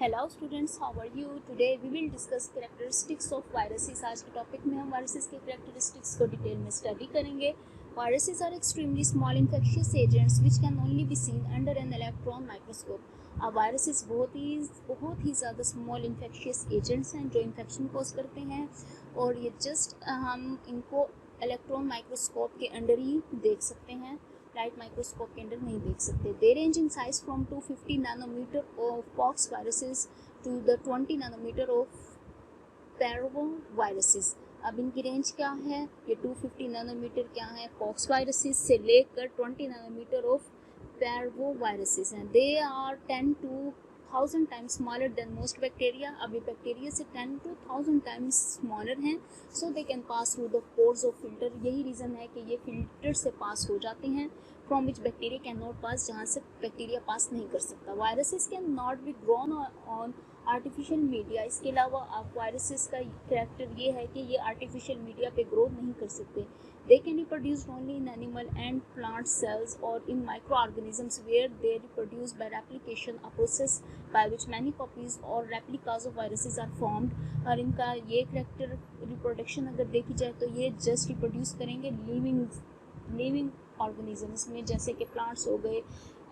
Hello students, how are you? Today we will discuss characteristics of viruses. आज के topic में हम viruses के कैरेक्टरिस्टिक्स को डिटेल में स्टडी करेंगे। Viruses are extremely small infectious agents which can only be seen under an electron microscope. अब viruses बहुत ही ज़्यादा स्मॉल इन्फेक्शियस एजेंट्स हैं जो इन्फेक्शन कॉज करते हैं, और ये जस्ट हम इनको इलेक्ट्रॉन माइक्रोस्कोप के अंडर ही देख सकते हैं, लाइट माइक्रोस्कोप के अंदर नहीं देख सकते। They range in size from 250 nanometre of pox viruses to the 20 nanometre of parvo viruses. अब इनकी रेंज क्या है? ये 250 नैनोमीटर क्या है पॉक्स वायरसेस से लेकर 20 नैनोमीटर ऑफ पैरवो वायरसेस हैं। They are 10 to 1000 times smaller than most bacteria. अब ये बैक्टीरिया से 10 to 1000 टाइम्स स्मॉलर हैं, so they can pass through the pores of filter. यही रीज़न है कि ये फिल्टर से पास हो जाते हैं, from which bacteria can not pass, जहाँ से बैक्टीरिया पास नहीं कर सकता। Viruses can not be grown on artificial media. इसके अलावा आप वायरसेस का कैरेक्टर ये है कि ये आर्टिफिशियल मीडिया पे ग्रो नहीं कर सकते। They can reproduce only in animal and plant cells और in micro organisms where they reproduce by replication, a process by which many copies और replicas of viruses are formed. और इनका ये character reproduction अगर देखी जाए तो ये जस्ट रिप्रोड्यूस करेंगे लिविंग ऑर्गेनिजम्स में, जैसे कि प्लांट्स हो गए,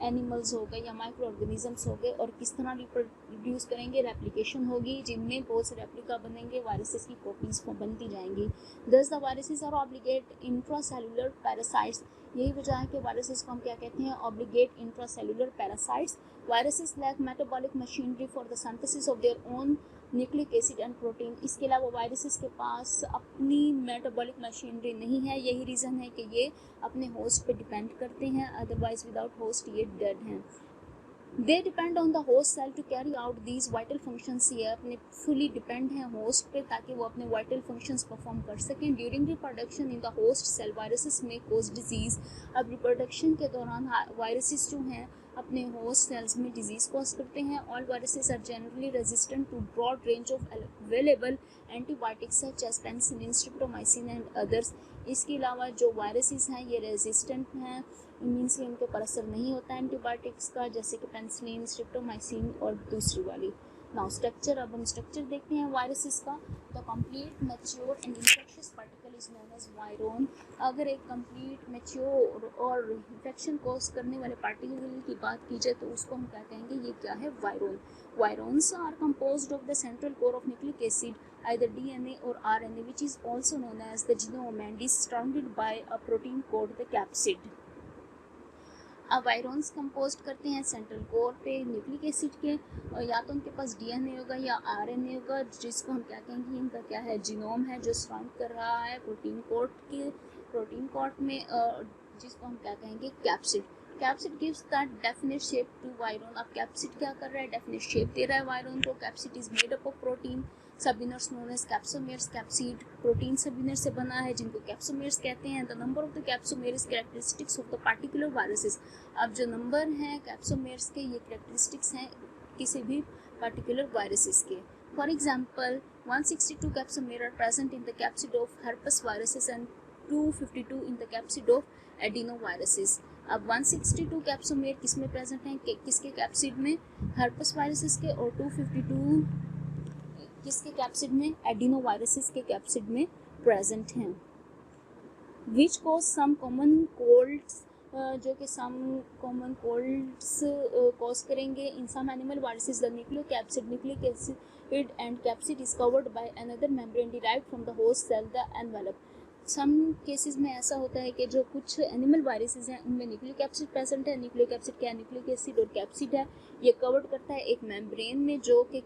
एनिमल्स हो गए या माइक्रो ऑर्गेनिजम्स हो गए। और किस तरह रिप्रोड्यूस करेंगे? रेप्लिकेशन होगी, जिनमें बहुत से रेप्लिका बनेंगे, वायरसेस की कॉपीज बनती जाएंगी। Thus the viruses are obligate intracellular parasites. यही वजह है कि वायरसेस को हम क्या कहते हैं? Obligate intracellular parasites. Viruses lack metabolic machinery for the synthesis of their own nucleic acid and protein. इसके अलावा वायरसेस के पास अपनी मेटाबॉलिक मशीनरी नहीं है। यही रीज़न है कि ये अपने होस्ट पे डिपेंड करते हैं, अदरवाइज विदाउट होस्ट ये डेड हैं। They depend on the host cell to carry out these vital functions. ये अपने फुली डिपेंड हैं होस्ट पे ताकि वो अपने वाइटल फंक्शंस परफॉर्म कर सकें। During reproduction in the host cell viruses में कोज डिजीज़। अब रिप्रोडक्शन के दौरान वायरसेस जो हैं अपने होस्ट सेल्स में डिजीज़ कॉज करते हैं। All viruses are generally resistant to broad range of available antibiotics such as penicillin, streptomycin and others. इसके अलावा जो वायरसेस हैं ये रेजिस्टेंट हैं, मीन्स कि इनके ऊपर असर नहीं होता है एंटीबायोटिक्स का, जैसे कि पेनिसिलिन, स्ट्रिप्टोमाइसिन और दूसरी वाली। नाउ स्ट्रक्चर, अब हम स्ट्रक्चर देखते हैं वायरसेस का। The complete mature and infectious particle is known as virion. अगर एक कंप्लीट मैच्योर और इन्फेक्शन कॉज करने वाले पार्टिकल की बात की जाए तो उसको हम क्या कहेंगे? ये क्या है? Virion. Virions are composed of the central core of nucleic acid, either DNA or RNA, which is also known as the genome and is surrounded by a protein called the capsid. अब वायरोन्स compost करते हैं central core पे nucleic acid के, और या तो उनके पास DNA होगा या RNA होगा, जिसको हम क्या कहेंगे? इनका क्या है? जीनोम है, जो सराउंड कर रहा है प्रोटीन कोट में, जिसको हम क्या कहेंगे? Capsid. Capsid gives that definite shape to virion. अब कैप्सिड क्या कर रहा है? डेफिनेट शेप दे रहा है वायरोन को। Capsid is made up of protein subunits known as capsomeres. Capsid protein subunit से बना है जिनको कैप्सोमेर्स कहते हैं। The number of the capsomeres characteristics of the particular viruses. अब जो नंबर हैं कैप्सोमेर्स के, ये कैरेक्टरिस्टिक्स हैं किसी भी पार्टिकुलर वायरसेस के। For example 162 capsomere are present in the capsid of herpes viruses and 252 in the capsid of adenoviruses. अब 162 कैप्सोमेर किस में प्रेजेंट हैं? किसके कैप्सिड में? हर्पस वायरसेस के। और 252 किसके कैप्सिड में? एडिनोवायरसेस के कैप्सिड में प्रेजेंट हैं। विच कोज सम कॉमन कोल्ड्स, जो कि सम कॉमन कोल्ड्स कॉज करेंगे in some animal viruses. The nucleic acid and capsid is covered by another membrane derived from the host cell, the envelope. Some cases में ऐसा होता है कि जो कुछ एनिमल वायरसेस हैं उनमें न्यूक्लिक एसिड प्रेजेंट है। न्यूक्लिक एसिड क्या है? न्यूक्लिक एसिड और कैप्सिड है, ये कवर्ड करता है एक मेम्ब्रेन में, जो कि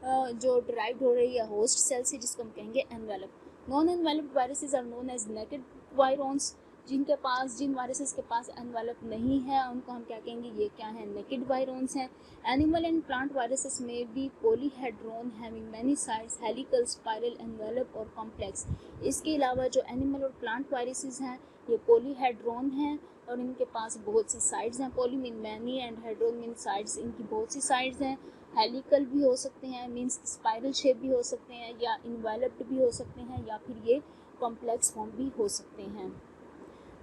जो डिराइव्ड हो रही है होस्ट सेल से, जिसको हम कहेंगे envelope. Non enveloped viruses are known as naked virions. जिन वायरसेस के पास एनवेलप नहीं है उनको हम क्या कहेंगे? ये क्या है? नेकेड वायरोन्स हैं। एनिमल एंड प्लांट वायरसेस में भी polyhedron having many sides, helical, spiral, envelope और कॉम्प्लेक्स। इसके अलावा जो एनिमल और प्लांट वायरसेस हैं ये पॉलीहेड्रोन हैं और इनके पास बहुत सी साइड्स हैं। Poly mean many and hadron mean sides, इनकी बहुत सी साइड्स हैं। हेलिकल भी हो सकते हैं, मीन्स स्पाइरल शेप भी हो सकते हैं, या इन्वेलप्ड भी हो सकते हैं, या फिर ये कॉम्प्लेक्स फॉर्म भी हो सकते हैं।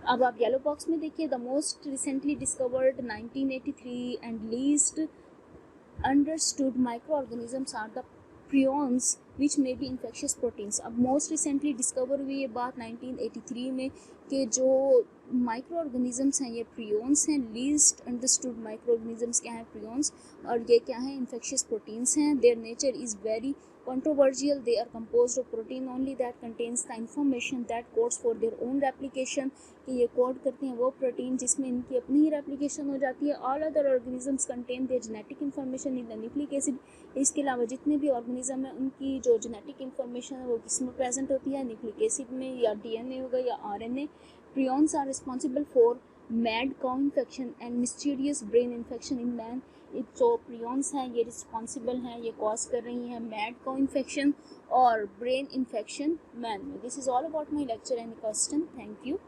अब आप येलो बॉक्स में देखिए, the most recently discovered 1983 and least understood microorganisms are the prions which may be infectious proteins. अब मोस्ट रिसेंटली डिस्कवर हुई ये बात 1983 में कि जो माइक्रो ऑर्गेनिजम्स हैं ये प्रियॉन्स हैं. लीस्ट अंडरस्टूड माइक्रो ऑर्गेनिजम्स क्या हैं? प्रियॉन्स. और ये क्या हैं? इन्फेक्शियस प्रोटीन्स हैं. Their nature is very controversial. They are composed of protein only that contains the information that codes for their own replication. कि ये कोड करते हैं वो प्रोटीन जिसमें इनकी अपनी ही रेप्लिकेशन हो जाती है. All other organisms contain there genetic information in the nucleic acid. इसके अलावा जितने भी ऑर्गेनिज्म हैं उनकी जो जेनेटिक इन्फॉर्मेशन है वो किस में प्रेजेंट होती है? न्यूक्लिक एसिड में, या डीएनए होगा या RNA. Prions are responsible for mad cow infection and mysterious brain infection in man. जो prions हैं ये रिस्पॉन्सिबल हैं, ये कॉज कर रही हैं मैड काउ इन्फेक्शन और ब्रेन इन्फेक्शन मैन में. This is all about my lecture. Any question? Thank you.